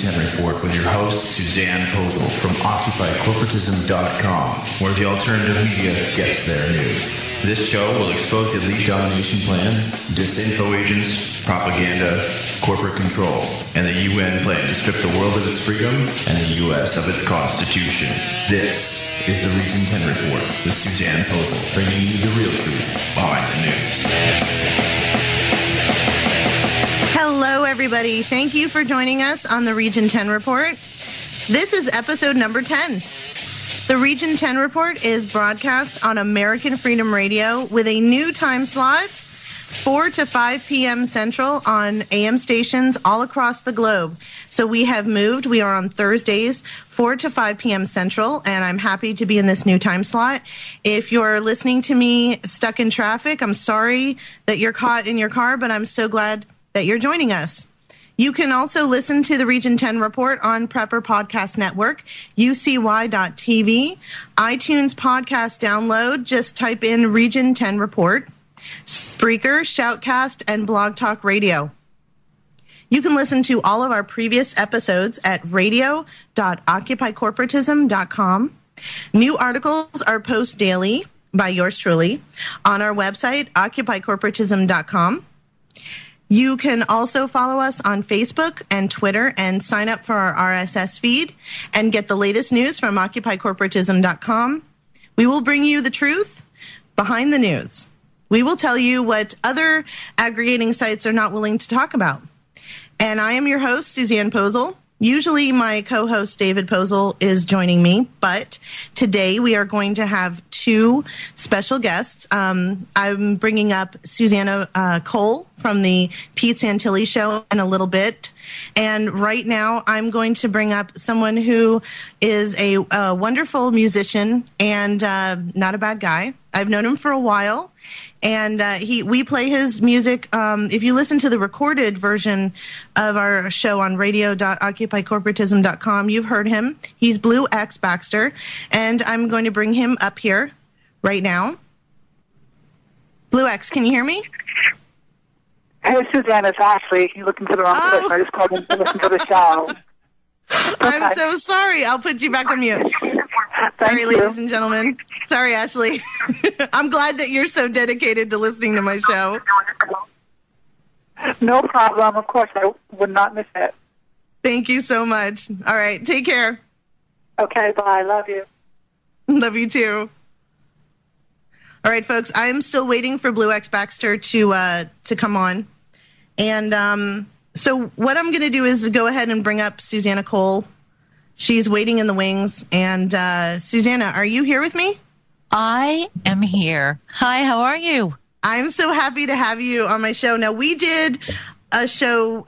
10 Report with your host, Susannah Cole from OccupyCorporatism.com, where the alternative media gets their news. This show will expose the elite domination plan, disinfo agents, propaganda, corporate control, and the UN plan to strip the world of its freedom and the U.S. of its Constitution. This is the Region 10 Report with Susannah Cole, bringing you the real truth behind the news. Hello, everybody. Thank you for joining us on the Region 10 Report. This is episode number 10. The Region 10 Report is broadcast on American Freedom Radio with a new time slot, 4 to 5 p.m. Central on AM stations all across the globe. So we have moved. We are on Thursdays, 4 to 5 p.m. Central, and I'm happy to be in this new time slot. If you're listening to me stuck in traffic, I'm sorry that you're caught in your car, but I'm so glad that you're joining us. You can also listen to the Region 10 Report on Prepper Podcast Network, UCY.TV, iTunes podcast download. Just type in Region 10 Report, Spreaker, Shoutcast, and Blog Talk Radio. You can listen to all of our previous episodes at radio.occupycorporatism.com. New articles are posted daily by yours truly on our website, occupycorporatism.com. You can also follow us on Facebook and Twitter and sign up for our RSS feed and get the latest news from occupycorporatism.com. We will bring you the truth behind the news. We will tell you what other aggregating sites are not willing to talk about. And I am your host, Susannah Cole. Usually my co-host, David Posel, is joining me, but today we are going to have two special guests. I'm bringing up Susannah Cole from the Pete Santilli Show in a little bit. And right now I'm going to bring up someone who is a wonderful musician and not a bad guy. I've known him for a while. And we play his music. If you listen to the recorded version of our show on radio.occupycorporatism.com, you've heard him. He's Blue X Baxter, and I'm going to bring him up here right now. Blue X, can you hear me? Hey, Susannah, it's Ashley. You're looking for the wrong person. I just called in to listen to the show. I'm so sorry. I'll put you back on mute. Sorry, ladies and gentlemen. Sorry, Ashley. I'm glad that you're so dedicated to listening to my show. No problem. Of course, I would not miss it. Thank you so much. All right, take care. Okay, bye. Love you. Love you too. All right, folks, I am still waiting for Blue X Baxter to come on. And so what I'm going to do is go ahead and bring up Susannah Cole. She's waiting in the wings. And Susannah, are you here with me? I am here. Hi, how are you? I'm so happy to have you on my show. Now, we did a show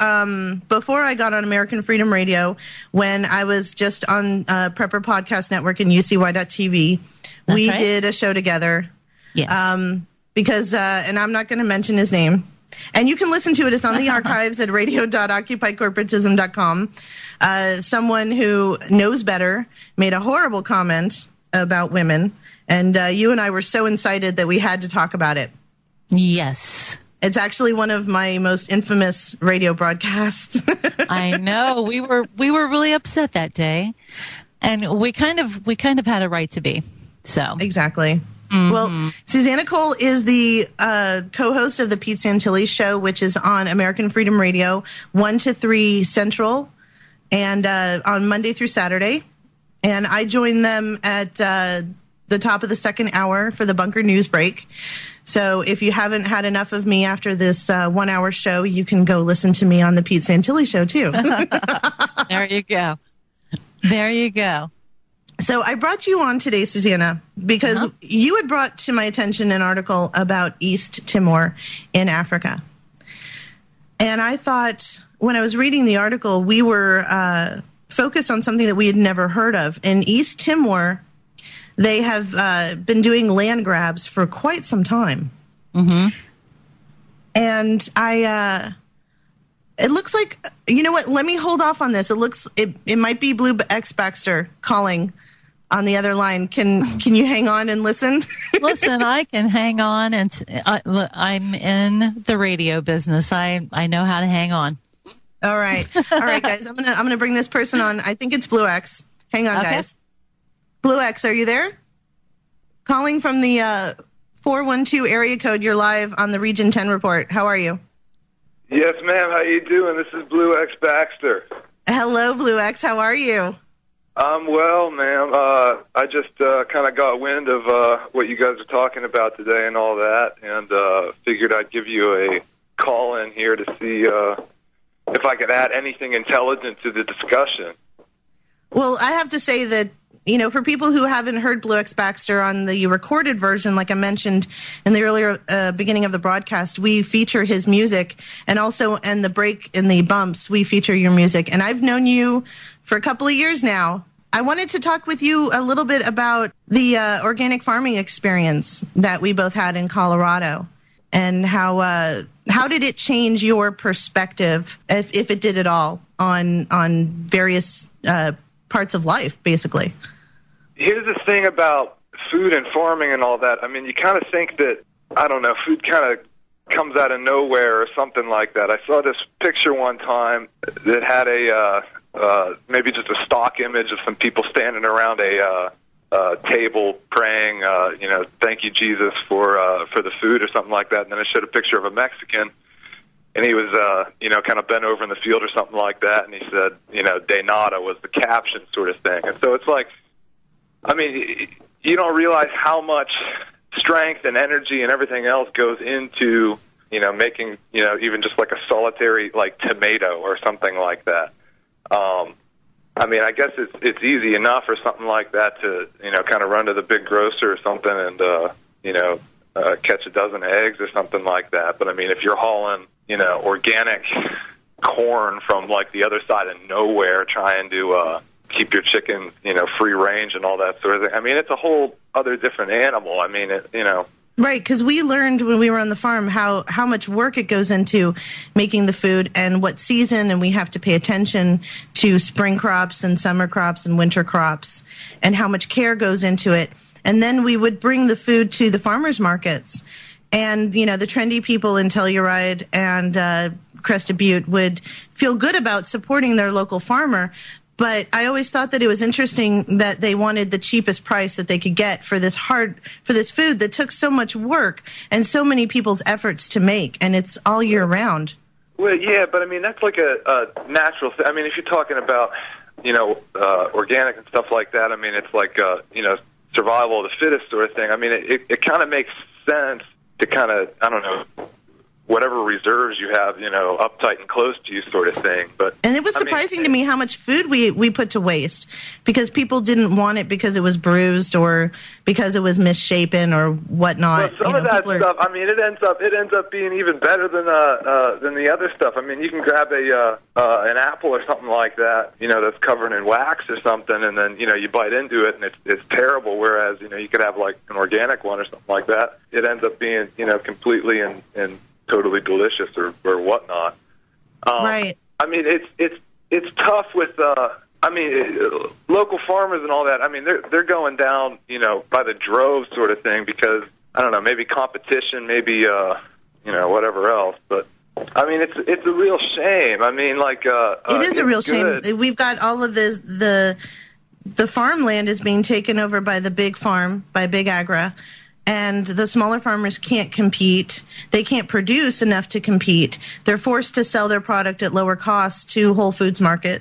before I got on American Freedom Radio when I was just on Prepper Podcast Network and UCY.TV. We did a show together. Yes. Because, and I'm not going to mention his name. And you can listen to it. It's on the archives at radio.occupycorporatism.com. Someone who knows better made a horrible comment about women. And you and I were so incited that we had to talk about it. Yes. It's actually one of my most infamous radio broadcasts. I know. We were really upset that day. And we kind of had a right to be. So exactly. Mm-hmm. Well, Susannah Cole is the co-host of the Pete Santilli Show, which is on American Freedom Radio, 1 to 3 Central, and on Monday through Saturday. And I join them at the top of the second hour for the Bunker News Break. So if you haven't had enough of me after this 1 hour show, you can go listen to me on the Pete Santilli Show, too. There you go. There you go. So I brought you on today, Susannah, because you had brought to my attention an article about East Timor in Africa. And I thought, when I was reading the article, we were focused on something that we had never heard of. In East Timor, they have been doing land grabs for quite some time. Mm-hmm. And it looks like, you know what, let me hold off on this. It might be Blue X Baxter calling on the other line. Can you hang on and listen? Listen, I can hang on, and I'm in the radio business. I know how to hang on. All right, guys. I'm gonna bring this person on. I think it's Blue X. Hang on, guys. Blue X, are you there? Calling from the 412 area code. You're live on the Region 10 report. How are you? Yes, ma'am. How you doing? This is Blue X Baxter. Hello, Blue X. How are you? I'm well, ma'am. I just kind of got wind of what you guys are talking about today and all that, and figured I'd give you a call in here to see if I could add anything intelligent to the discussion. Well, I have to say that, you know, for people who haven't heard Blue X Baxter on the recorded version, like I mentioned in the earlier beginning of the broadcast, we feature his music, and also in the break, in the bumps, we feature your music. And I've known you for a couple of years now. I wanted to talk with you a little bit about the organic farming experience that we both had in Colorado, and how did it change your perspective, if it did at all, on various parts of life, basically. Here's the thing about food and farming and all that. I mean, you kind of think that, I don't know, food kind of comes out of nowhere or something like that. I saw this picture one time that had maybe just a stock image of some people standing around a table praying, thank you, Jesus, for the food or something like that. And then it showed a picture of a Mexican, and he was, kind of bent over in the field or something like that. And he said, de nada was the caption sort of thing. And so it's like, I mean, you don't realize how much strength and energy and everything else goes into, making, even just like a solitary, like, tomato or something like that. I mean, I guess it's easy enough or something like that to, kind of run to the big grocer or something and, catch a dozen eggs or something like that. But, I mean, if you're hauling, organic corn from, like, the other side of nowhere trying to keep your chickens, free range and all that sort of thing, I mean, it's a whole other different animal. I mean, Right, because we learned when we were on the farm how much work it goes into making the food and what season, and we have to pay attention to spring crops and summer crops and winter crops and how much care goes into it. And then we would bring the food to the farmers markets. And, the trendy people in Telluride and Crested Butte would feel good about supporting their local farmer. But I always thought that it was interesting that they wanted the cheapest price that they could get for this food that took so much work and so many people's efforts to make, and it's all year round. Well, yeah, but I mean, that's like a natural thing. I mean, if you're talking about, organic and stuff like that, I mean, it's like, survival of the fittest sort of thing. I mean, it kind of makes sense to kind of, I don't know, whatever reserves you have, uptight and close to you sort of thing. And it was surprising to me how much food we put to waste because people didn't want it because it was bruised or because it was misshapen or whatnot. Well, some of that stuff, I mean, it ends up being even better than the other stuff. I mean, you can grab an apple or something like that, that's covered in wax or something, and then, you bite into it and it's terrible, whereas, you could have like an organic one or something like that. It ends up being, completely and totally delicious or whatnot. Right. I mean, it's tough with local farmers and all that. I mean, they're going down, by the drove sort of thing because I don't know, maybe competition, maybe whatever else. But I mean, it's a real shame. I mean, like it is a real shame. We've got all of the farmland is being taken over by the big farm, by Big Agra. And the smaller farmers can't compete. They can't produce enough to compete. They're forced to sell their product at lower cost to Whole Foods Market.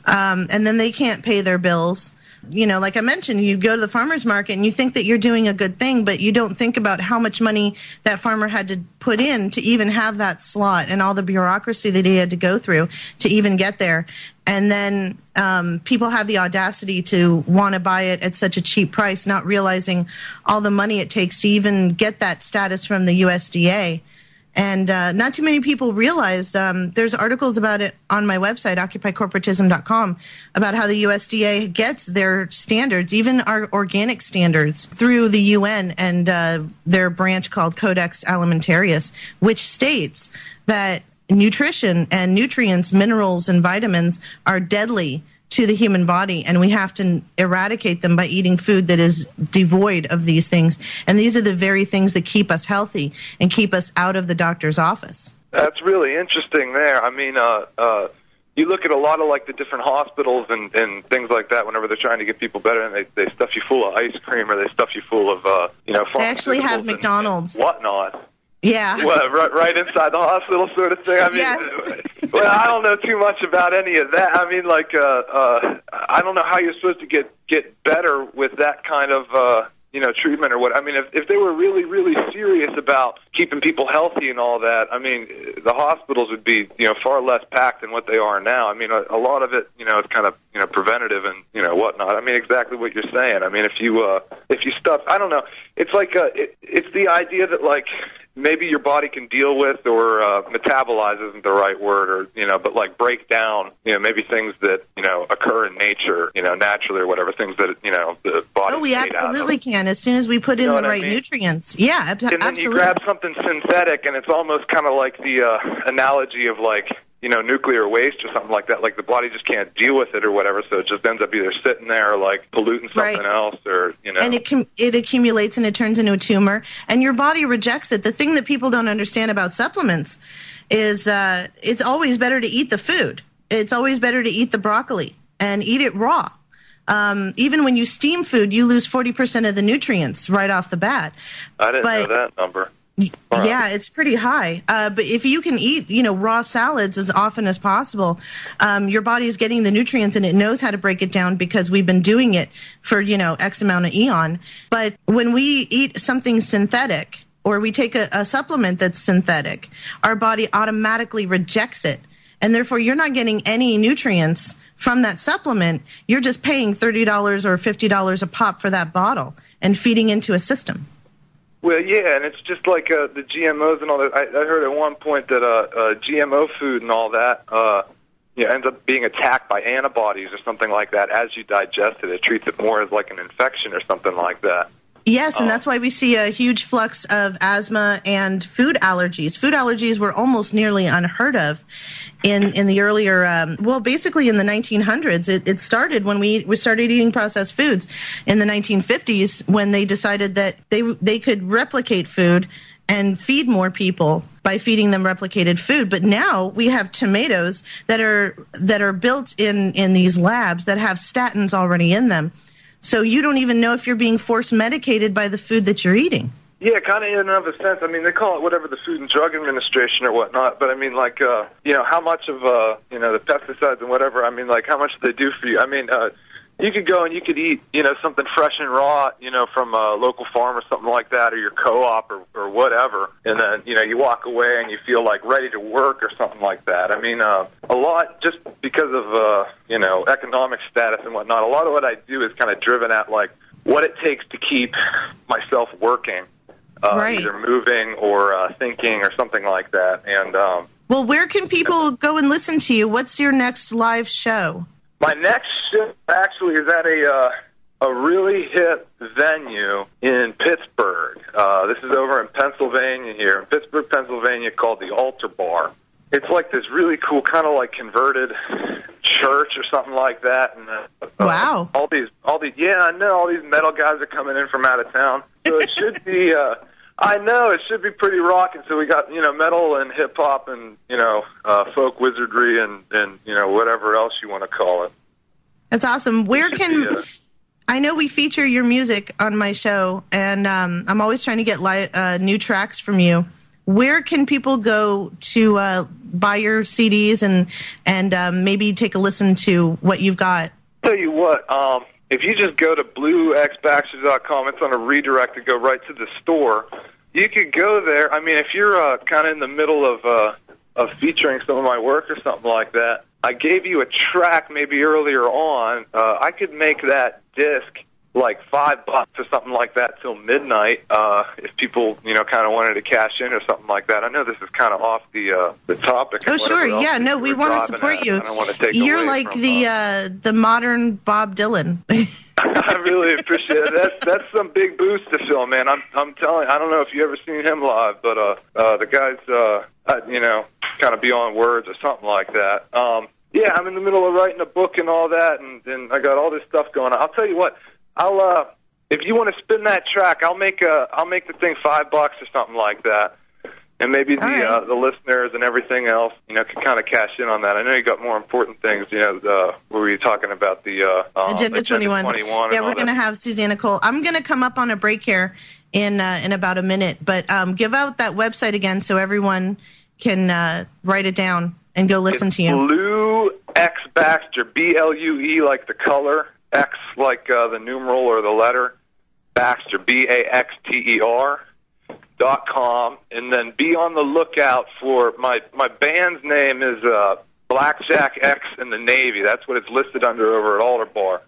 And then they can't pay their bills. Like I mentioned, you go to the farmer's market and you think that you're doing a good thing, but you don't think about how much money that farmer had to put in to even have that slot and all the bureaucracy that he had to go through to even get there. And then people have the audacity to want to buy it at such a cheap price, not realizing all the money it takes to even get that status from the USDA. And not too many people realize there's articles about it on my website, occupycorporatism.com, about how the USDA gets their standards, even our organic standards, through the UN and their branch called Codex Alimentarius, which states that nutrition and nutrients, minerals, and vitamins are deadly to the human body, and we have to eradicate them by eating food that is devoid of these things. And these are the very things that keep us healthy and keep us out of the doctor's office. That's really interesting there. I mean, you look at a lot of like the different hospitals and things like that. Whenever they're trying to get people better, and they stuff you full of ice cream, or they stuff you full of They actually have McDonald's, and whatnot. Yeah. Well, right inside the hospital, sort of thing. I mean, yes. Well, I don't know too much about any of that. I mean, like, I don't know how you're supposed to get better with that kind of treatment or what. I mean, if they were really, really serious about keeping people healthy and all that, I mean, the hospitals would be, far less packed than what they are now. I mean, a lot of it, is kind of, preventative and, whatnot. I mean, exactly what you're saying. I mean, if you stuff, I don't know. It's like, it's the idea that, like, maybe your body can deal with, or metabolize isn't the right word, or but like break down, maybe things that occur in nature, naturally or whatever, things that the body. Oh, we absolutely can as soon as we put in the right nutrients. Yeah, absolutely. And then you grab something synthetic, and it's almost kind of like the analogy of like nuclear waste or something like that. Like the body just can't deal with it or whatever, so it just ends up either sitting there or like polluting something else, or And it accumulates and it turns into a tumor, and your body rejects it. The thing that people don't understand about supplements is it's always better to eat the food. It's always better to eat the broccoli and eat it raw. Even when you steam food, you lose 40% of the nutrients right off the bat. I didn't know that number. Yeah, it's pretty high. But if you can eat, raw salads as often as possible, your body is getting the nutrients and it knows how to break it down because we've been doing it for, X amount of eon. But when we eat something synthetic, or we take a supplement that's synthetic, our body automatically rejects it. And therefore, you're not getting any nutrients from that supplement. You're just paying $30 or $50 a pop for that bottle and feeding into a system. Well, yeah, and it's just like the GMOs and all that. I heard at one point that GMO food and all that ends up being attacked by antibodies or something like that as you digest it. It treats it more as like an infection or something like that. Yes, and that's why we see a huge flux of asthma and food allergies. Food allergies were almost nearly unheard of in the earlier, basically in the 1900s. It started when we started eating processed foods in the 1950s, when they decided that they could replicate food and feed more people by feeding them replicated food. But now we have tomatoes that are built in these labs that have statins already in them. So you don't even know if you're being force medicated by the food that you're eating. Yeah, kind of in and of a sense. I mean, they call it whatever, the Food and Drug Administration or whatnot. But I mean, like, how much of, the pesticides and whatever, I mean, like, how much do they do for you? I mean, you could go and you could eat, something fresh and raw, from a local farm or something like that, or your co-op or whatever. And then, you walk away and you feel like ready to work or something like that. I mean, a lot, just because of, economic status and whatnot, a lot of what I do is kind of driven at, like, what it takes to keep myself working. Either moving or thinking or something like that. And well, where can people go and listen to you? What's your next live show? My next show actually is at a really hip venue in Pittsburgh. This is over in Pennsylvania here, in Pittsburgh, Pennsylvania, called the Altar Bar. It's like this really cool kind of like converted church or something like that. And wow! All these, yeah, I know all these metal guys are coming in from out of town, so it should be. I know it should be pretty rocking. So we got metal and hip hop and folk wizardry and whatever else you want to call it. That's awesome. Where can I know we feature your music on my show, and I'm always trying to get new tracks from you. Where can people go to buy your CDs and maybe take a listen to what you've got? Tell you what, if you just go to bluexbaxter.com, it's on a redirect to go right to the store. You could go there. I mean, if you're kind of in the middle of featuring some of my work or something like that, I gave you a track maybe earlier on. I could make that disc like $5 or something like that till midnight, if people, kind of wanted to cash in or something like that. I know this is kind of off the topic. Oh, sure. Yeah, no, we want to support you. I don't want to take You're away like from, the modern Bob Dylan. I really appreciate it. That's some big boost to Phil, man. I'm telling you, I don't know if you ever seen him live, but the guy's, kind of beyond words or something like that. Yeah, I'm in the middle of writing a book and all that, and I got all this stuff going on. I'll tell you what. If you want to spin that track, I'll make the thing $5 or something like that. And maybe right. the listeners and everything else, can kind of cash in on that. I know you got more important things, where we were talking about the Agenda 21. Yeah, we're going to have Susannah Cole. I'm going to come up on a break here in about a minute, but give out that website again so everyone can write it down and go listen to you. Blue X Baxter, BLUE like the color, X like the numeral or the letter, Baxter, BAXTER.com, and then be on the lookout for my band's name is Blackjack X in the Navy. That's what it's listed under over at Alder Bar.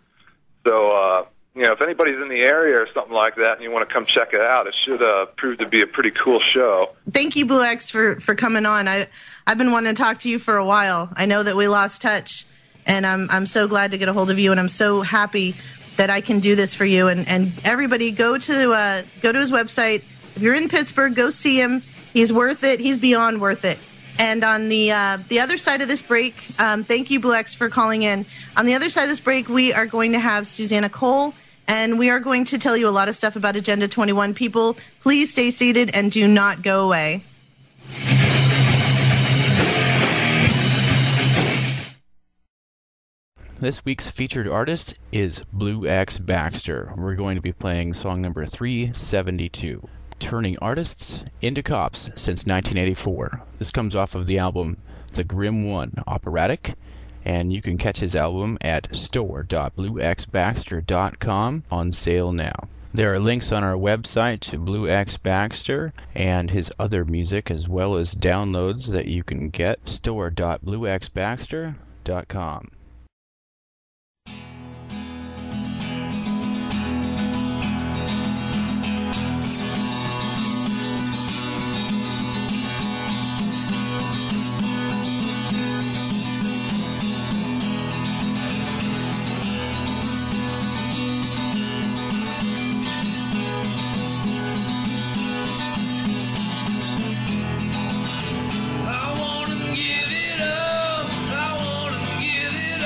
So, if anybody's in the area or something like that and you want to come check it out, it should prove to be a pretty cool show. Thank you, Blue X, for coming on. I've been wanting to talk to you for a while. I know that we lost touch, and I'm so glad to get a hold of you, and I'm so happy that I can do this for you. And everybody, go to his website. If you're in Pittsburgh, go see him. He's worth it. He's beyond worth it. And on the other side of this break, thank you, Blue X, for calling in. On the other side of this break, we are going to have Susannah Cole, and we are going to tell you a lot of stuff about Agenda 21. People, please stay seated and do not go away. This week's featured artist is Blue X Baxter. We're going to be playing song number 372, Turning Artists into Cops since 1984. This comes off of the album The Grim One Operatic, and you can catch his album at store.bluexbaxter.com, on sale now. There are links on our website to Blue X Baxter and his other music, as well as downloads that you can get, store.bluexbaxter.com. I wanna give it up, I wanna give it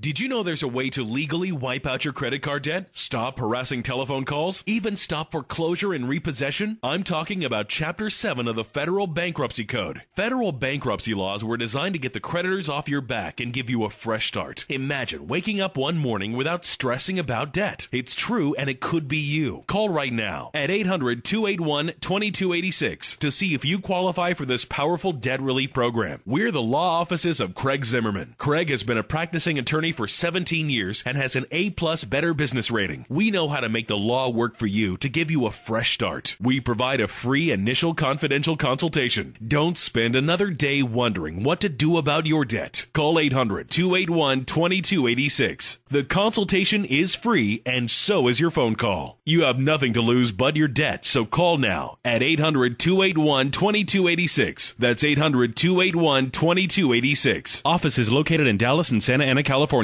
Did you know there's a way to legally wipe out your credit card debt? Stop harassing telephone calls? Even stop foreclosure and repossession? I'm talking about Chapter 7 of the Federal Bankruptcy Code. Federal bankruptcy laws were designed to get the creditors off your back and give you a fresh start. Imagine waking up one morning without stressing about debt. It's true, and it could be you. Call right now at 800-281-2286 to see if you qualify for this powerful debt relief program. We're the law offices of Craig Zimmerman. Craig has been a practicing attorney for 17 years and has an A+ Better Business rating. We know how to make the law work for you to give you a fresh start. We provide a free initial confidential consultation. Don't spend another day wondering what to do about your debt. Call 800-281-2286. The consultation is free, and so is your phone call. You have nothing to lose but your debt, so call now at 800-281-2286. That's 800-281-2286. Office is located in Dallas and Santa Ana, California.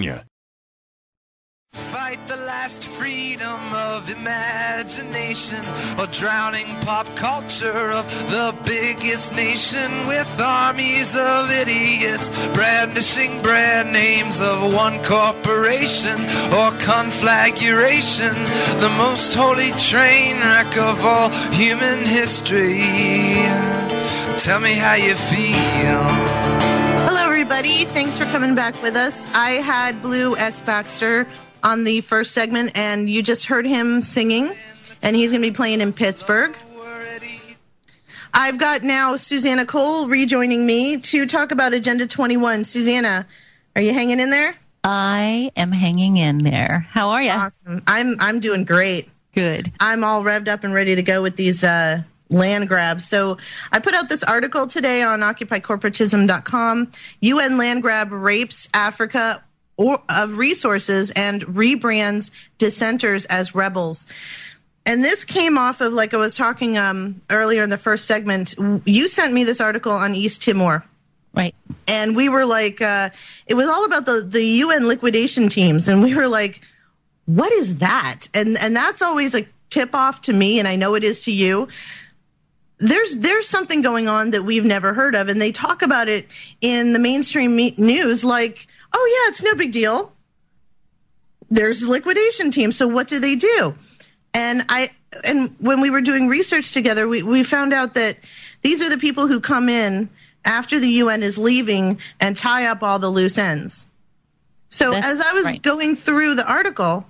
Fight the last freedom of imagination, or drowning pop culture of the biggest nation with armies of idiots brandishing brand names of one corporation, or conflagration, the most holy train wreck of all human history. Tell me how you feel. Hello, everybody. Thanks for coming back with us. I had Blue X Baxter on the first segment, and you just heard him singing, and he's going to be playing in Pittsburgh. I've got now Susannah Cole rejoining me to talk about Agenda 21. Susannah, are you hanging in there? I am hanging in there. How are you? Awesome. I'm doing great. Good. I'm all revved up and ready to go with these land grabs. So I put out this article today on occupycorporatism.com. UN land grab rapes Africa of resources and rebrands dissenters as rebels. And this came off of, like I was talking earlier in the first segment, you sent me this article on East Timor. Right. And we were like, it was all about the UN liquidation teams. And we were like, what is that? And that's always a tip off to me, and I know it is to you. There's something going on that we've never heard of, and they talk about it in the mainstream news like, oh yeah, it's no big deal. There's liquidation teams, so what do they do? And when we were doing research together, we found out that these are the people who come in after the UN is leaving and tie up all the loose ends. So as I was going through the article,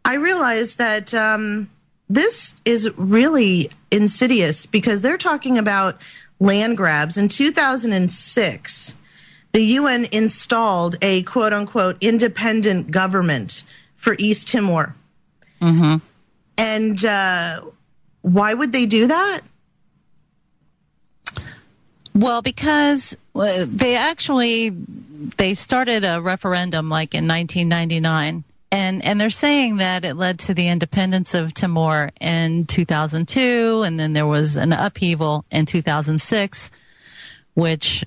I realized that this is really insidious because they're talking about land grabs. In 2006, the UN installed a quote-unquote independent government for East Timor. Mm-hmm. And why would they do that? Well, because they started a referendum like in 1999. And they're saying that it led to the independence of Timor in 2002, and then there was an upheaval in 2006, which,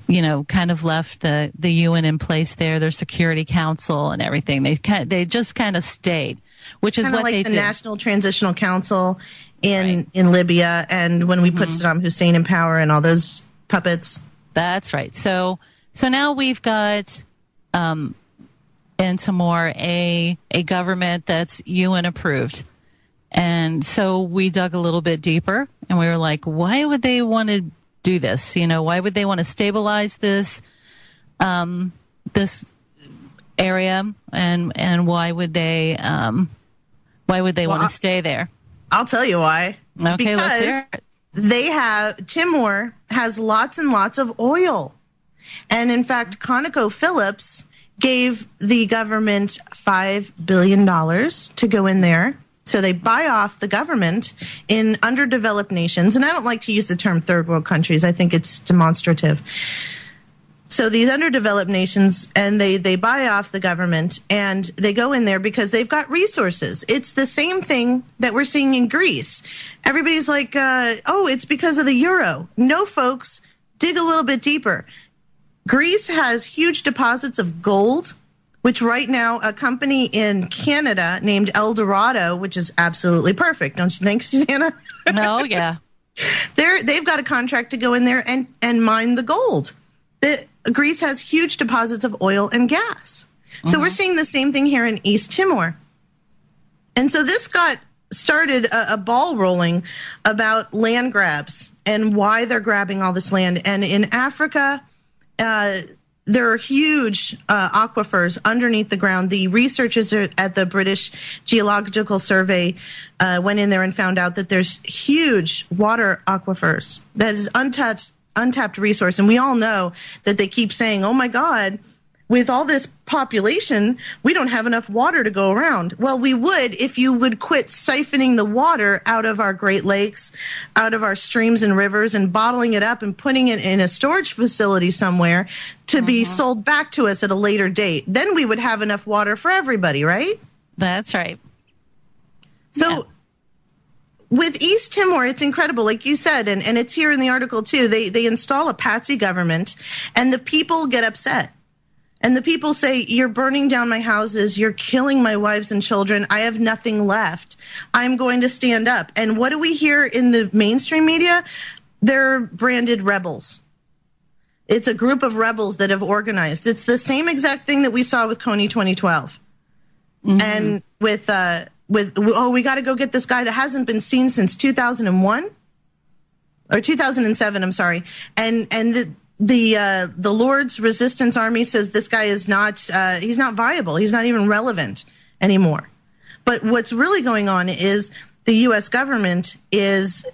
kind of left the UN in place there, their Security Council and everything. They just kind of stayed, which is what like they the did. National Transitional Council in Libya, and when we put Saddam Hussein in power and all those puppets. That's right. So now we've got in Timor a government that's UN approved. And so we dug a little bit deeper, and we were like, why would they want to do this? Why would they want to stabilize this this area, and why would they want to stay there? I'll tell you why. Okay, because let's hear it. Timor has lots and lots of oil. And in fact, ConocoPhillips gave the government $5 billion to go in there. So they buy off the government in underdeveloped nations. And I don't like to use the term third world countries. I think it's demonstrative. So these underdeveloped nations, and they buy off the government, and they go in there because they've got resources. It's the same thing that we're seeing in Greece. Everybody's like, oh, it's because of the euro. No, folks, dig a little bit deeper. Greece has huge deposits of gold, which right now a company in Canada named El Dorado, which is absolutely perfect, don't you think, Susannah? No, yeah. They've got a contract to go in there and mine the gold. Greece has huge deposits of oil and gas. So we're seeing the same thing here in East Timor. And so this got started a ball rolling about land grabs and why they're grabbing all this land. And in Africa, there are huge aquifers underneath the ground. The researchers at the British Geological Survey went in there and found out that there's huge water aquifers. That is untapped resource. And we all know that they keep saying, oh my God, with all this population, we don't have enough water to go around. Well, we would if you would quit siphoning the water out of our Great Lakes, out of our streams and rivers, and bottling it up and putting it in a storage facility somewhere to be sold back to us at a later date. Then we would have enough water for everybody, right? That's right. So with East Timor, it's incredible, like you said, and it's here in the article too. They install a patsy government, and the people get upset. And the people say, you're burning down my houses, you're killing my wives and children, I have nothing left. I'm going to stand up. And what do we hear in the mainstream media? They're branded rebels. It's a group of rebels that have organized. It's the same exact thing that we saw with Kony 2012. And with we got to go get this guy that hasn't been seen since 2001 or 2007, I'm sorry. And the Lord's Resistance Army says this guy is not, he's not viable. He's not even relevant anymore. But what's really going on is the U.S. government is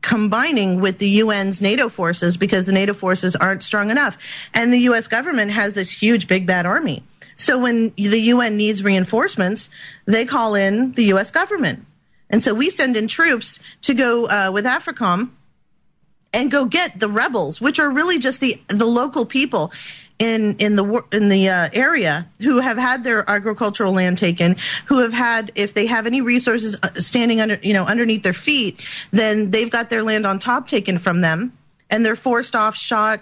combining with the UN's NATO forces because the NATO forces aren't strong enough. And the U.S. government has this huge, big, bad army. So when the UN needs reinforcements, they call in the U.S. government. And so we send in troops to go with AFRICOM and go get the rebels, which are really just the local people in the area who have had their agricultural land taken, who have had, if they have any resources standing underneath their feet, then they've got their land on top taken from them, and they're forced off, shot,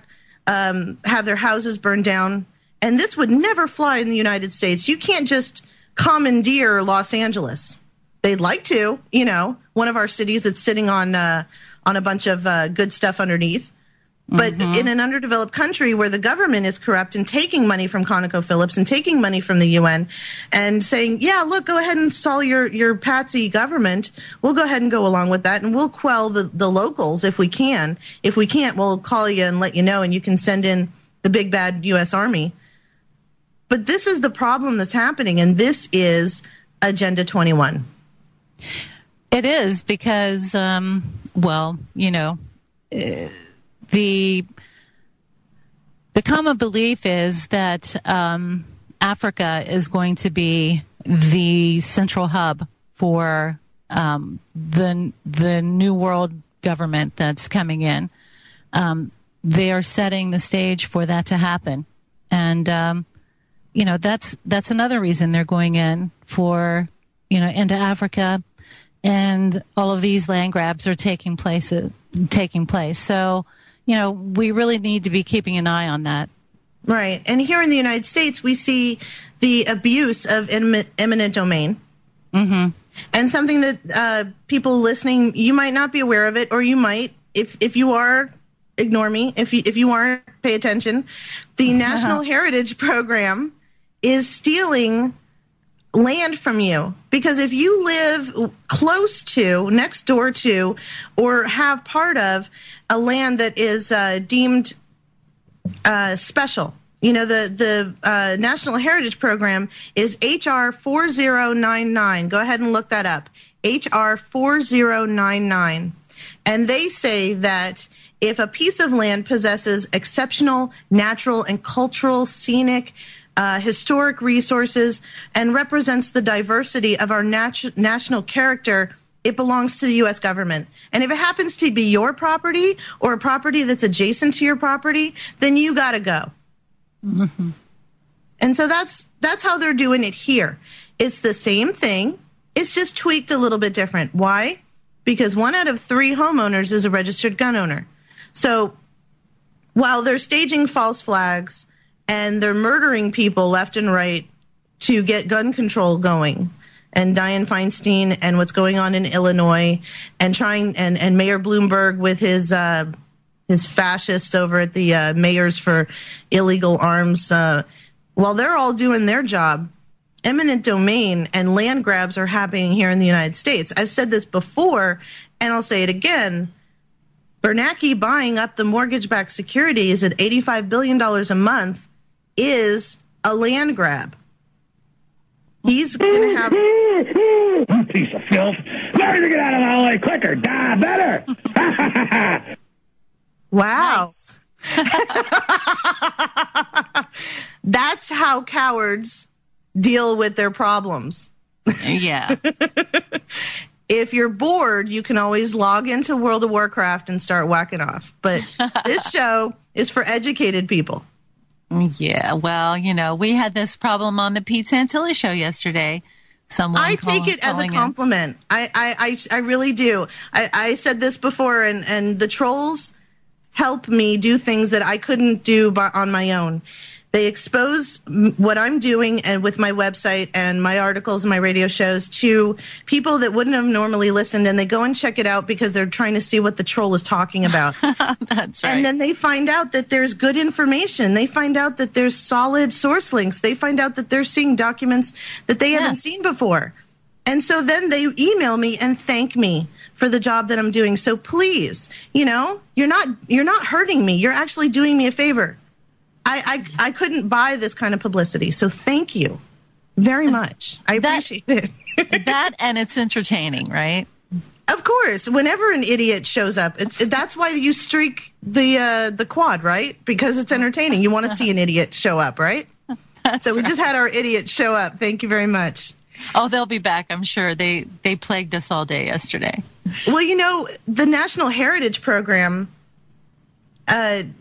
have their houses burned down. And this would never fly in the United States. You can't just commandeer Los Angeles. They'd like to, one of our cities that's sitting on a bunch of good stuff underneath. But in an underdeveloped country where the government is corrupt and taking money from ConocoPhillips and taking money from the UN and saying, yeah, look, go ahead and install your patsy government. We'll go ahead and go along with that, and we'll quell the locals if we can. If we can't, we'll call you and let you know, and you can send in the big bad U.S. Army. But this is the problem that's happening, and this is Agenda 21. It is because, the common belief is that Africa is going to be the central hub for the new world government that's coming in. They are setting the stage for that to happen, and that's another reason they're going in for into Africa. And all of these land grabs are taking place. So, we really need to be keeping an eye on that. Right. And here in the United States, we see the abuse of eminent domain. And something that people listening, you might not be aware of it, or you might. If you are, ignore me. If you aren't, pay attention. The National Heritage Program is stealing land from you, because if you live close to, next door to, or have part of a land that is deemed special, the National Heritage Program is HR 4099. Go ahead and look that up. HR 4099. And they say that if a piece of land possesses exceptional natural and cultural, scenic, historic resources and represents the diversity of our national character, it belongs to the U.S. government. And if it happens to be your property or a property that's adjacent to your property, then you got to go. And so that's how they're doing it here. It's the same thing. It's just tweaked a little bit different. Why? Because 1 out of 3 homeowners is a registered gun owner. So while they're staging false flags and they're murdering people left and right to get gun control going, and Dianne Feinstein and what's going on in Illinois, and and Mayor Bloomberg with his fascists over at the Mayors for Illegal Arms while they're all doing their job, eminent domain and land grabs are happening here in the United States. I've said this before, and I'll say it again. Bernanke buying up the mortgage-backed securities at $85 billion a month is a land grab. He's going to have... You piece of filth. Learn to get out of LA quicker. Die better. Wow. Nice. That's how cowards deal with their problems. Yeah. If you're bored, you can always log into World of Warcraft and start whacking off. But this show is for educated people. Yeah, well, we had this problem on the Pete Santilli show yesterday. I take it as a compliment. I really do. I said this before, and the trolls help me do things that I couldn't do on my own. They expose what I'm doing and with my website and my articles and my radio shows to people that wouldn't have normally listened, and they go and check it out because they're trying to see what the troll is talking about. That's right. And then they find out that there's good information. They find out that there's solid source links. They find out that they're seeing documents that they haven't seen before. And so then they email me and thank me for the job that I'm doing. So please, you're not hurting me. You're actually doing me a favor. I couldn't buy this kind of publicity, so thank you very much. I appreciate it. That, and it's entertaining, right? Of course. Whenever an idiot shows up, that's why you streak the quad, right? Because it's entertaining. You want to see an idiot show up, right? So we just had our idiot show up. Thank you very much. Oh, they'll be back, I'm sure. They plagued us all day yesterday. Well, the National Heritage Program...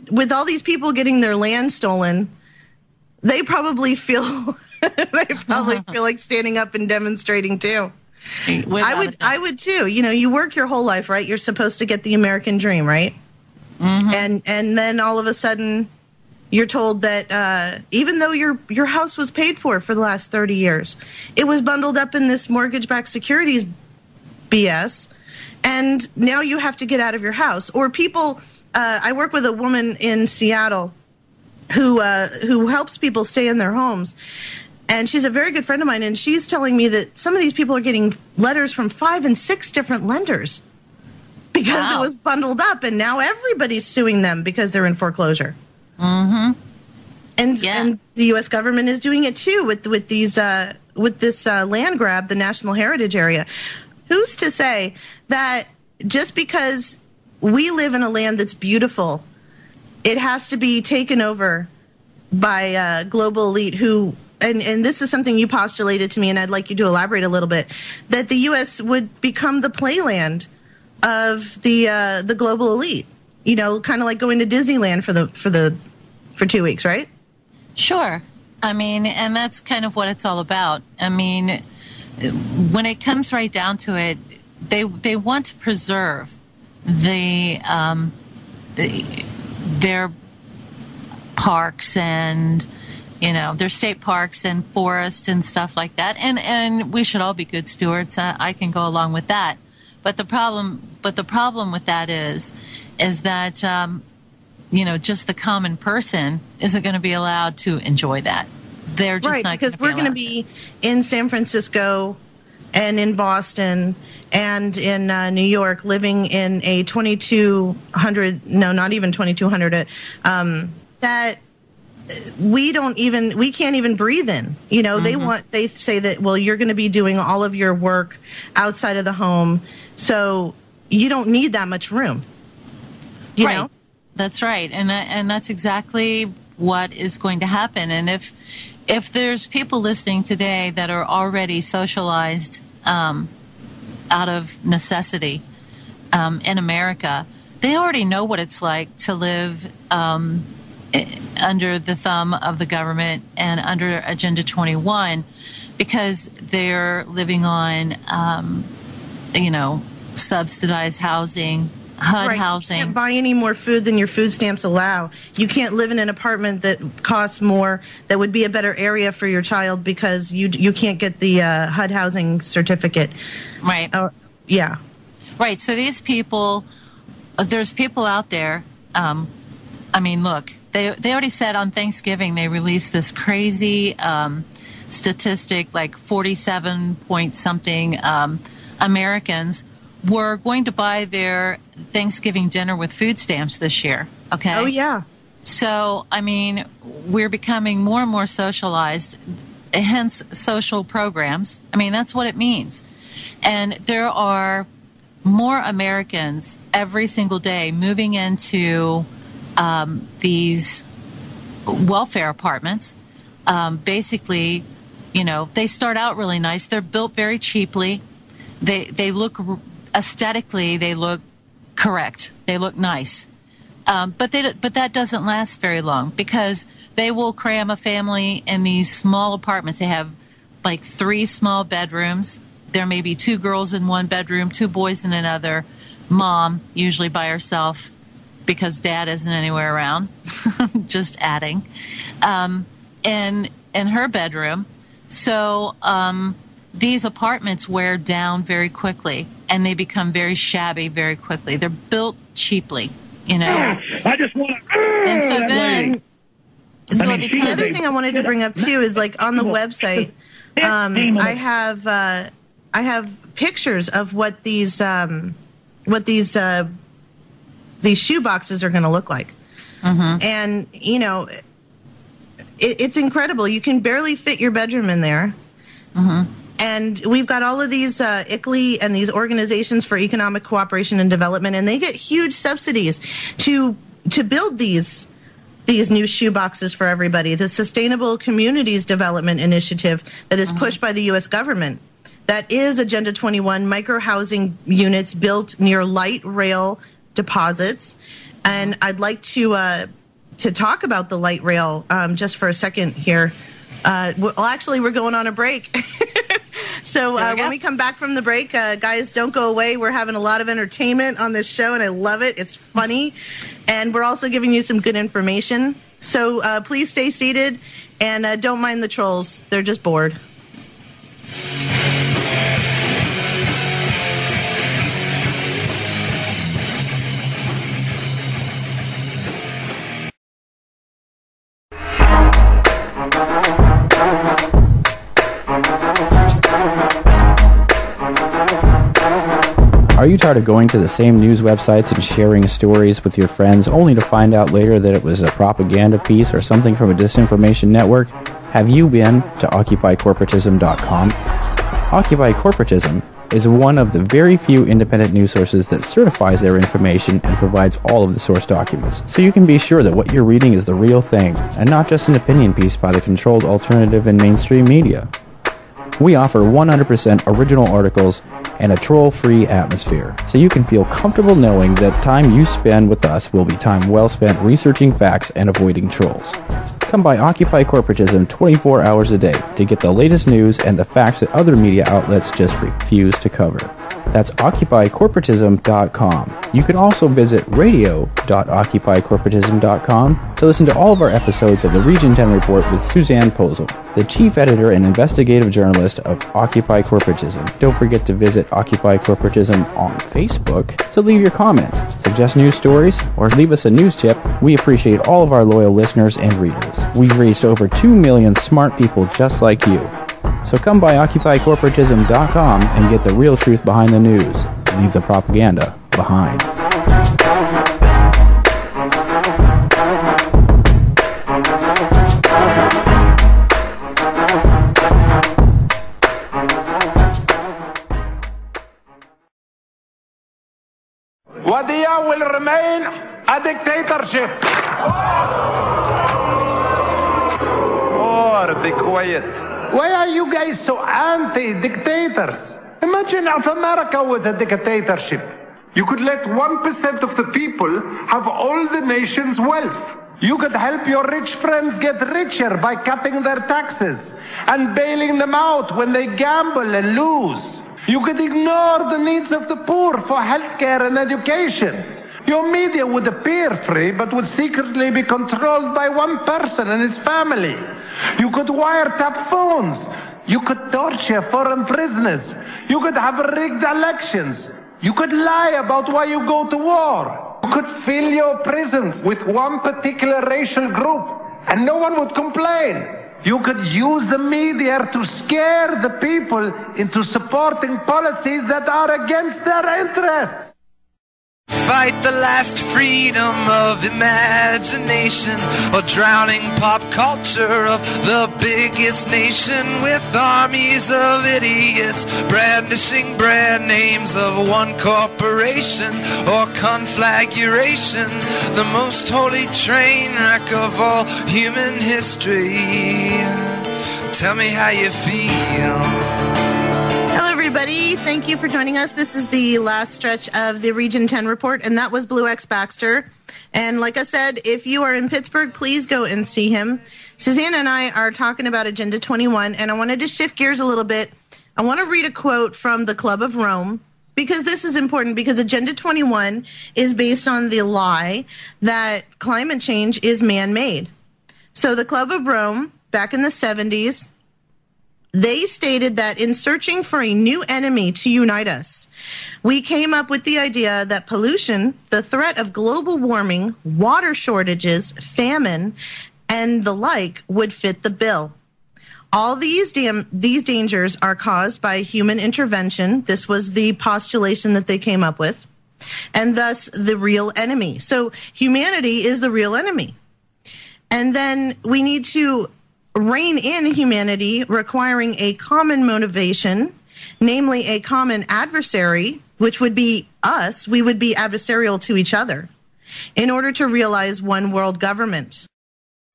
with all these people getting their land stolen, they probably feel like standing up and demonstrating too. I would too. You work your whole life, right? You're supposed to get the American dream, right? Mm-hmm. And then all of a sudden, you're told that even though your house was paid for the last 30 years, it was bundled up in this mortgage-backed securities BS, and now you have to get out of your house. Or people. I work with a woman in Seattle who helps people stay in their homes. And she's a very good friend of mine, and she's telling me that some of these people are getting letters from 5 and 6 different lenders because it was bundled up, and now everybody's suing them because they're in foreclosure. Mm-hmm. And the U.S. government is doing it too with this land grab, the National Heritage Area. Who's to say that just because we live in a land that's beautiful, it has to be taken over by global elite who, and this is something you postulated to me, and I'd like you to elaborate a little bit, that the U.S. would become the playland of the global elite. Kind of like going to Disneyland for 2 weeks, right? Sure. I mean, and that's kind of what it's all about. I mean, when it comes right down to it, they want to preserve their parks and their state parks and forests and stuff like that, and we should all be good stewards. I can go along with that, but the problem with that is that just the common person isn't going to be allowed to enjoy that. They're just not because we're going to be in San Francisco and in Boston and in New York, living in a 2,200, no, not even 2,200, that we can't even breathe in. They say that, well, you're going to be doing all of your work outside of the home, so you don't need that much room. You know? That's right. And that's exactly what is going to happen. And if there's people listening today that are already socialized, out of necessity in America, they already know what it's like to live under the thumb of the government and under Agenda 21 because they're living on, subsidized housing, HUD housing. You can't buy any more food than your food stamps allow. You can't live in an apartment that costs more, that would be a better area for your child because you can't get the HUD housing certificate. Right. Yeah. Right. So these people, there's people out there I mean, look, they already said on Thanksgiving they released this crazy statistic, like 47 point something Americans were going to buy their Thanksgiving dinner with food stamps this year. Okay. Oh, yeah. So, I mean, we're becoming more and more socialized, hence social programs. I mean, that's what it means. And there are more Americans every single day moving into these welfare apartments. Basically, you know, they start out really nice. They're built very cheaply. They look aesthetically, they look correct. They look nice. But that doesn't last very long because they will cram a family in these small apartments. They have like 3 small bedrooms. There may be 2 girls in one bedroom, 2 boys in another, mom usually by herself because dad isn't anywhere around, just adding, in her bedroom. So these apartments wear down very quickly and they become very shabby very quickly. They're built cheaply, you know. I just want to. And so then, the other thing I wanted to bring up too is like on the website, I have pictures of what these shoe boxes are going to look like, and you know, it's incredible. You can barely fit your bedroom in there. And we've got all of these ICLEI and these organizations for economic cooperation and development, and they get huge subsidies to build these new shoe boxes for everybody. The Sustainable Communities Development Initiative that is pushed by the U.S. government. That is Agenda 21, micro-housing units built near light rail deposits. And I'd like to talk about the light rail just for a second here. Well, actually, we're going on a break. So when we come back from the break, guys, don't go away. We're having a lot of entertainment on this show, and I love it. It's funny. And we're also giving you some good information. So please stay seated, and don't mind the trolls. They're just bored. Are you tired of going to the same news websites and sharing stories with your friends only to find out later that it was a propaganda piece or something from a disinformation network? Have you been to OccupyCorporatism.com? Occupy Corporatism is one of the very few independent news sources that certifies their information and provides all of the source documents, so you can be sure that what you're reading is the real thing and not just an opinion piece by the controlled alternative and mainstream media. We offer 100% original articles and a troll-free atmosphere, so you can feel comfortable knowing that time you spend with us will be time well spent researching facts and avoiding trolls. Come by Occupy Corporatism 24 hours a day to get the latest news and the facts that other media outlets just refuse to cover. That's OccupyCorporatism.com. You can also visit radio.occupycorporatism.com to listen to all of our episodes of the Region 10 Report with Suzanne Posel, the chief editor and investigative journalist of Occupy Corporatism. Don't forget to visit Occupy Corporatism on Facebook to leave your comments, suggest news stories, or leave us a news tip. We appreciate all of our loyal listeners and readers. We've reached over 2 million smart people just like you. So come by OccupyCorporatism.com and get the real truth behind the news. Leave the propaganda behind. Wadiya will remain a dictatorship. Oh, be quiet. Why are you guys so anti-dictators? Imagine if America was a dictatorship. You could let 1% of the people have all the nation's wealth. You could help your rich friends get richer by cutting their taxes and bailing them out when they gamble and lose. You could ignore the needs of the poor for healthcare and education. Your media would appear free, but would secretly be controlled by one person and his family. You could wiretap phones. You could torture foreign prisoners. You could have rigged elections. You could lie about why you go to war. You could fill your prisons with one particular racial group, and no one would complain. You could use the media to scare the people into supporting policies that are against their interests. Fight the last freedom of imagination, or drowning pop culture of the biggest nation with armies of idiots brandishing brand names of one corporation, or conflagration, the most holy train wreck of all human history. Tell me how you feel. Hello, everybody. Thank you for joining us. This is the last stretch of the Region 10 report, and that was Blue X Baxter. And like I said, if you are in Pittsburgh, please go and see him. Susannah and I are talking about Agenda 21, and I wanted to shift gears a little bit. I want to read a quote from the Club of Rome, because this is important, because Agenda 21 is based on the lie that climate change is man-made. So the Club of Rome, back in the 70s, they stated that in searching for a new enemy to unite us, we came up with the idea that pollution, the threat of global warming, water shortages, famine, and the like would fit the bill. All these dangers are caused by human intervention. This was the postulation that they came up with, and thus the real enemy. So humanity is the real enemy. And then we need to rein in humanity, requiring a common motivation, namely a common adversary, which would be us. We would be adversarial to each other in order to realize one world government.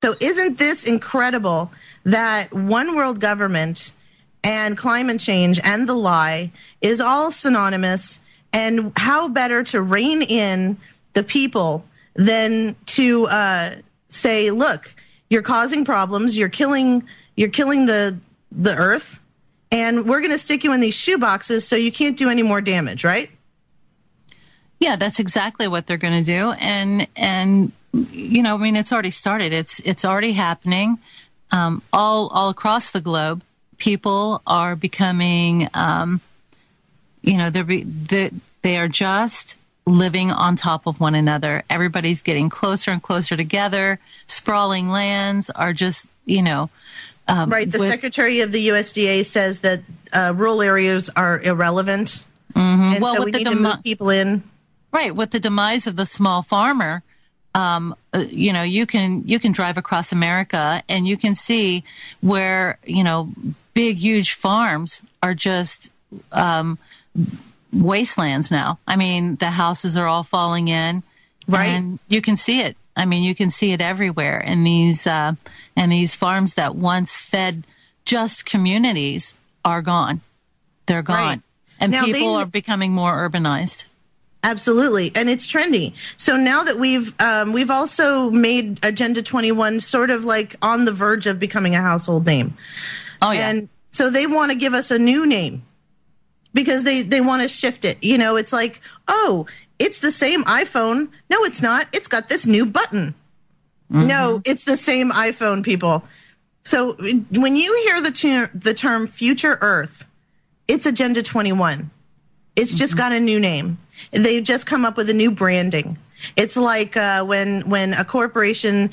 So isn't this incredible that one world government and climate change and the lie is all synonymous? And how better to rein in the people than to say, look, you're causing problems. You're killing the earth, and we're going to stick you in these shoe boxes so you can't do any more damage, right? Yeah, that's exactly what they're going to do, and you know, I mean, it's already started. It's already happening all across the globe. People are becoming, you know, they are just living on top of one another. Everybody's getting closer and closer together. Sprawling lands are just, you know. Right. The Secretary of the USDA says that rural areas are irrelevant. Mm-hmm. And well, so we need to move people in. Right. With the demise of the small farmer, you know, you can drive across America and you can see where, you know, big, huge farms are just wastelands now. I mean, the houses are all falling in, right? And you can see it. I mean, you can see it everywhere. And these farms that once fed just communities are gone. They're gone, right. And now people are becoming more urbanized. Absolutely, and it's trendy. So now that we've also made Agenda 21 sort of like on the verge of becoming a household name. Oh yeah, and so they want to give us a new name. Because they want to shift it. You know, it's like, oh, it's the same iPhone. No, it's not. It's got this new button. Mm-hmm. No, it's the same iPhone, people. So when you hear the term Future Earth, it's Agenda 21. It's just got a new name. They've just come up with a new branding. It's like when a corporation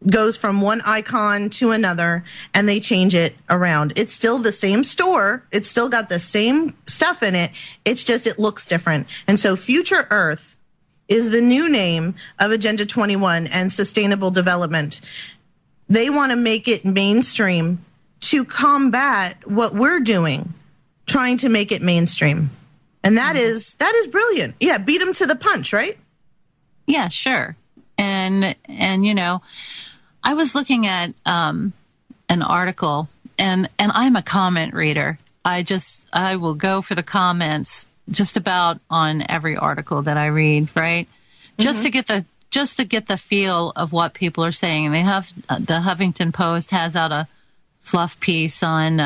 goes from one icon to another and they change it around. It's still the same store. It's still got the same stuff in it. It's just it looks different. And so Future Earth is the new name of Agenda 21 and sustainable development. They want to make it mainstream to combat what we're doing, trying to make it mainstream. And that is brilliant. Yeah, beat them to the punch, right? Yeah, sure. And you know, I was looking at an article, and I'm a comment reader. I will go for the comments just about on every article that I read, right? Mm-hmm. Just to get the feel of what people are saying. And they have the Huffington Post has out a fluff piece on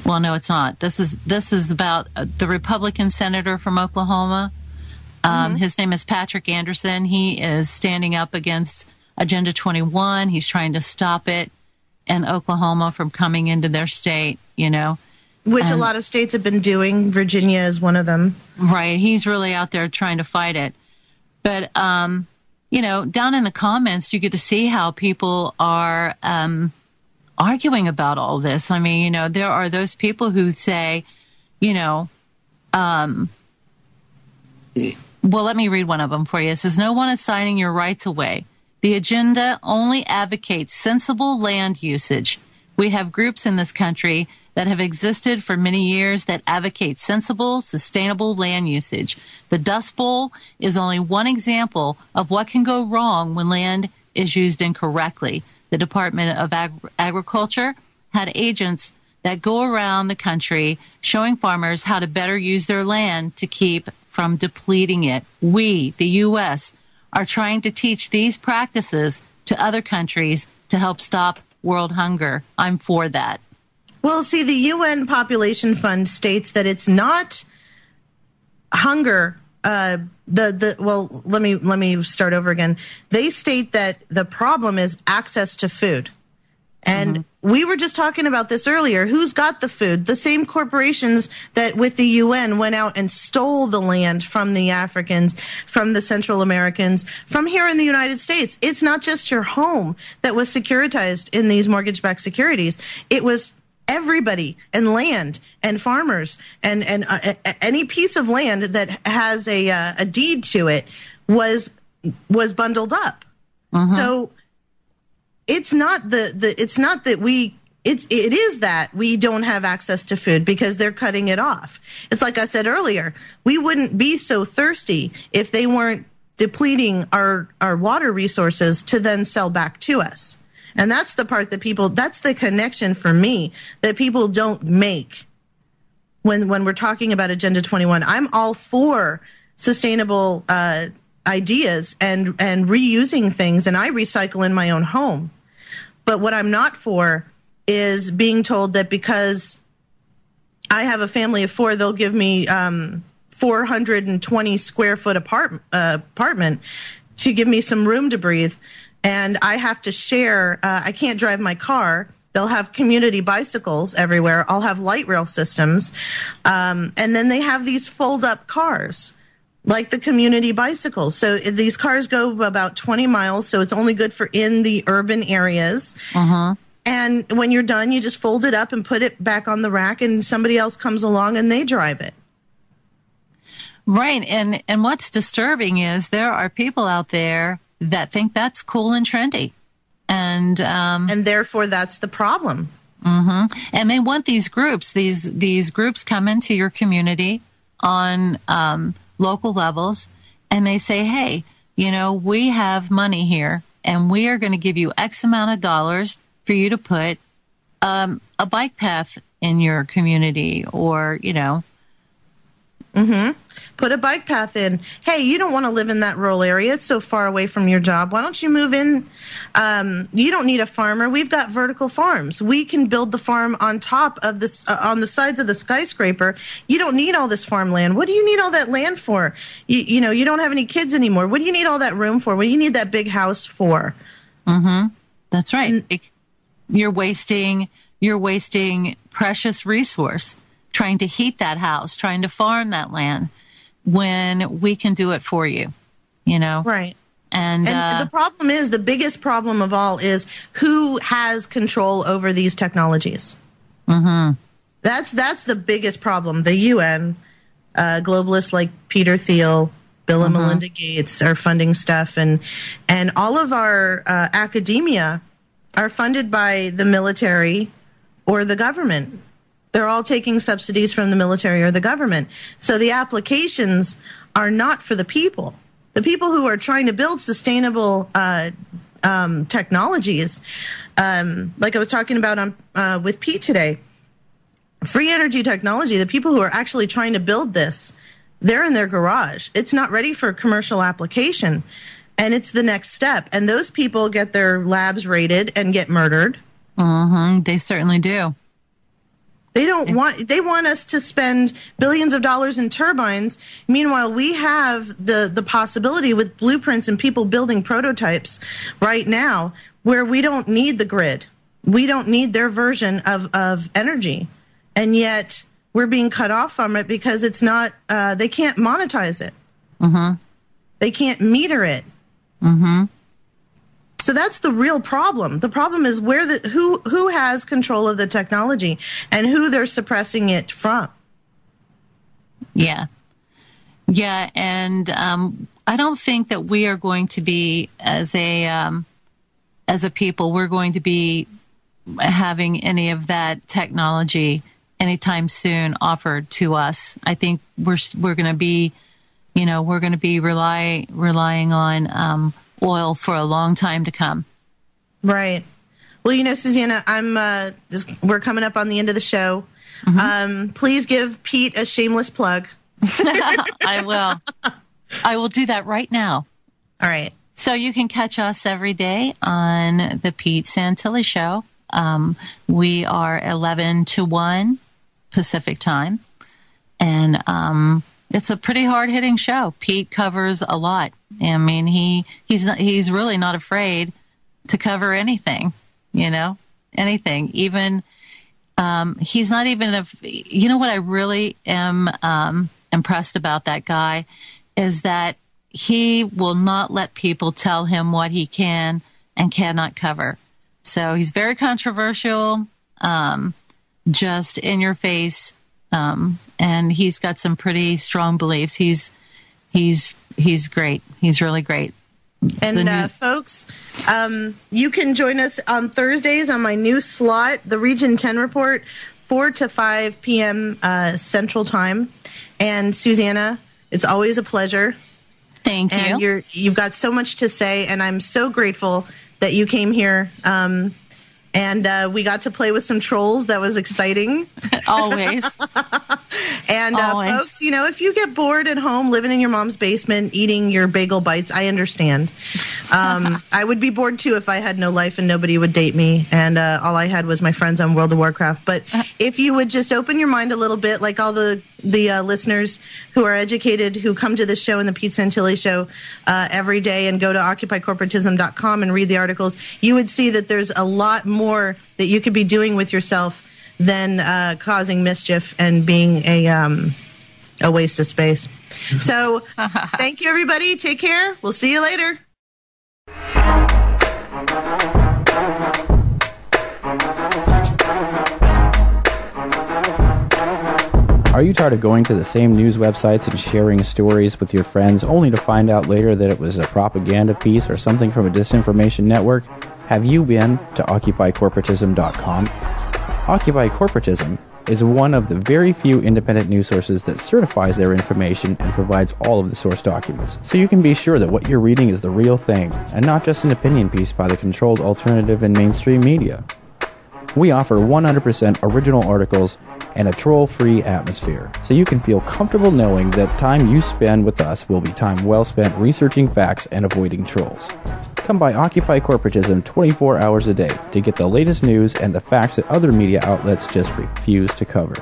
well, no, it's not. This is about the Republican senator from Oklahoma. His name is Patrick Anderson. He is standing up against Agenda 21. He's trying to stop it in Oklahoma from coming into their state, you know. Which a lot of states have been doing. Virginia is one of them. Right. He's really out there trying to fight it. But, you know, down in the comments, you get to see how people are arguing about all this. I mean, you know, there are those people who say, you know, well, let me read one of them for you. It says, no one is signing your rights away. The agenda only advocates sensible land usage. We have groups in this country that have existed for many years that advocate sensible, sustainable land usage. The Dust Bowl is only one example of what can go wrong when land is used incorrectly. The Department of Agriculture had agents that go around the country showing farmers how to better use their land to keep from depleting it. We, the U.S., are trying to teach these practices to other countries to help stop world hunger. I'm for that. Well, see, the UN Population Fund states that it's not hunger. Well, let me start over again. They state that the problem is access to food. And we were just talking about this earlier. Who's got the food? The same corporations that with the UN went out and stole the land from the Africans, from the Central Americans, from here in the United States. It's not just your home that was securitized in these mortgage-backed securities. It was everybody, and land, and farmers, and any piece of land that has a deed to it was bundled up. So it's not that we don't have access to food because they're cutting it off. It's like I said earlier, we wouldn't be so thirsty if they weren't depleting our water resources to then sell back to us. And that's the part that that's the connection for me that people don't make when we're talking about Agenda 21. I'm all for sustainable ideas and reusing things, and I recycle in my own home. But what I'm not for is being told that because I have a family of 4, they'll give me 420 square foot apartment to give me some room to breathe. And I have to share, I can't drive my car. They'll have community bicycles everywhere. I'll have light rail systems. And then they have these fold-up cars, like the community bicycles. So these cars go about 20 miles, so it's only good for in the urban areas. And when you're done, you just fold it up and put it back on the rack, and somebody else comes along and they drive it. Right. And what's disturbing is there are people out there that think that's cool and trendy. And therefore that's the problem. And they want these groups. These groups come into your community on local levels, and they say, hey, you know, we have money here, and we are going to give you X amount of dollars for you to put a bike path in your community, or, you know. Put a bike path in. Hey, you don't want to live in that rural area. It's so far away from your job. Why don't you move in? You don't need a farmer. We've got vertical farms. We can build the farm on top of this, on the sides of the skyscraper. You don't need all this farmland. What do you need all that land for? You know, you don't have any kids anymore. What do you need all that room for? What do you need that big house for? That's right. You're wasting precious resource trying to heat that house, trying to farm that land, when we can do it for you, you know? Right. And the problem is, the biggest problem of all is who has control over these technologies. That's the biggest problem. The UN, globalists like Peter Thiel, Bill and Melinda Gates are funding stuff, and all of our academia are funded by the military or the government. They're all taking subsidies from the military or the government. So the applications are not for the people. The people who are trying to build sustainable technologies, like I was talking about with Pete today, free energy technology, the people who are actually trying to build this, they're in their garage. It's not ready for commercial application, and it's the next step. And those people get their labs raided and get murdered. They certainly do. They want us to spend billions of dollars in turbines. Meanwhile, we have the possibility with blueprints and people building prototypes right now where we don't need the grid. We don't need their version of energy. And yet we're being cut off from it because it's not, they can't monetize it. Mm-hmm. They can't meter it. Mm-hmm. So that's the real problem. The problem is who has control of the technology and who they're suppressing it from. Yeah. Yeah, and I don't think that we are going to be, as a people, we're going to be having any of that technology anytime soon offered to us. I think we're going to be, we're going to be relying on oil for a long time to come. Right. Well, Susannah, we're coming up on the end of the show. Mm-hmm. Please give Pete a shameless plug. I will do that right now. All right. So you can catch us every day on the Pete Santilli Show. We are 11 to 1 Pacific time. And it's a pretty hard-hitting show. Pete covers a lot. I mean, he's really not afraid to cover anything, anything. Even he's not even what I really am impressed about that guy is that he will not let people tell him what he can and cannot cover. So he's very controversial, just in your face, and he's got some pretty strong beliefs. He's great. He's really great. And folks, you can join us on Thursdays on my new slot, the Region 10 Report, 4 to 5 p.m. Central Time. And Susannah, it's always a pleasure. Thank you. And you've got so much to say, and I'm so grateful that you came here. And we got to play with some trolls. That was exciting. Always. And folks, if you get bored at home living in your mom's basement eating your bagel bites, I understand. I would be bored too if I had no life and nobody would date me and all I had was my friends on World of Warcraft. But if you would just open your mind a little bit, like all the listeners who are educated, who come to this show and the Pete Santilli Show every day and go to occupycorporatism.com and read the articles, you would see that there's a lot more that you could be doing with yourself than causing mischief and being a waste of space. So thank you, everybody. Take care. We'll see you later. Are you tired of going to the same news websites and sharing stories with your friends only to find out later that it was a propaganda piece or something from a disinformation network? Have you been to occupycorporatism.com? Occupy Corporatism is one of the very few independent news sources that certifies their information and provides all of the source documents, so you can be sure that what you're reading is the real thing and not just an opinion piece by the controlled alternative and mainstream media. We offer 100% original articles and a troll-free atmosphere, so you can feel comfortable knowing that time you spend with us will be time well spent researching facts and avoiding trolls. Come by Occupy Corporatism 24 hours a day to get the latest news and the facts that other media outlets just refuse to cover.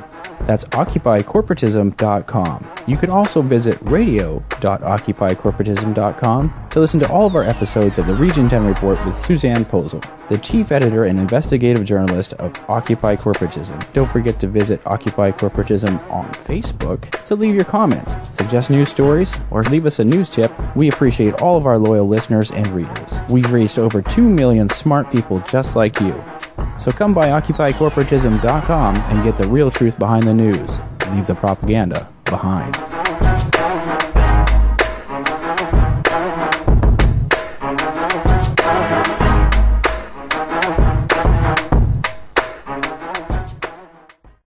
That's occupycorporatism.com. You can also visit radio.occupycorporatism.com to listen to all of our episodes of the Region 10 Report with Suzanne Posel, the chief editor and investigative journalist of Occupy Corporatism. Don't forget to visit Occupy Corporatism on Facebook to leave your comments, suggest news stories, or leave us a news tip. We appreciate all of our loyal listeners and readers. We've reached over 2 million smart people just like you. So come by occupycorporatism.com and get the real truth behind the news. Leave the propaganda behind.